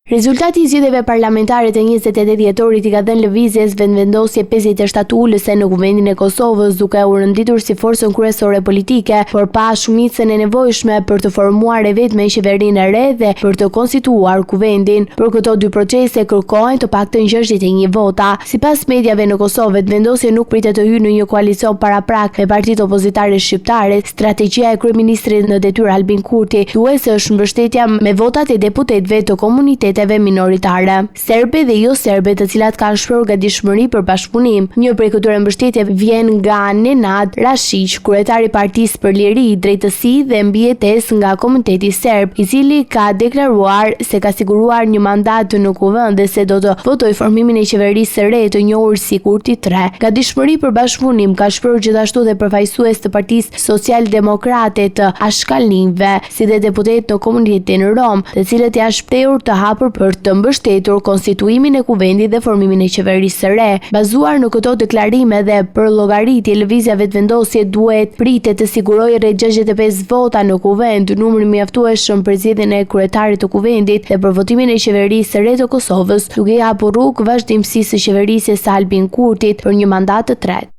Rezultati I zgjedhjeve parlamentare të 28 dhjetorit I ka dhënë lëvizjes vendvendosje 57 ullëse në Kuvendin e Kosovës, duke u rënditur si forcën kryesore politike, por pa shumicën e nevojshme për të formuar e vetme qeverinë e re dhe për të konstituar Kuvendin. Për këto dy procese kërkohen të paktën 61 vota. Sipas mediave në Kosovë, vendosja nuk pritet të hyjë në një koalicion paraprak me partitë opozitare shqiptare. Strategjia e kryeministrit në detyrë Albin Kurti duhet të është mbështetja me votat e deputetëve të komuniteteve minoritare, serbe dhe jo serbe, të cilat kanë shprehur gatishmëri për bashkëpunim. Një prej këtyre mbështetjeve vjen nga Nenad Rashiq, kryetari i Partisë për Liri, Drejtësi dhe Mbijetesë nga komuniteti serb, I cili ka deklaruar se ka siguruar një mandat në kuvend dhe se do të votojë formimin e qeverisë së re të njohur si Kurti 3. Gatishmëri për bashkëpunim ka shprehur gjithashtu dhe përfaqësues të Partisë Social-Demokrate të Ashkalinve, si dhe deputet në komunitetin rom, të cilët janë shprehur të hapur për të mbështetur konstituimin e kuvendit dhe formimin e qeverisë së re. Bazuar në këto deklarime dhe për llogaritje, lëvizja vetëvendosje duhet pritet të sigurojë rreth 65 vota në kuvend, numër mjaftueshëm për zgjedhjen e kryetarit të kuvendit dhe për votimin e qeverisë së re të Kosovës, duke hapur rrugë vazhdimësisë së qeverisjes së Albin Kurtit për një mandat të tretë.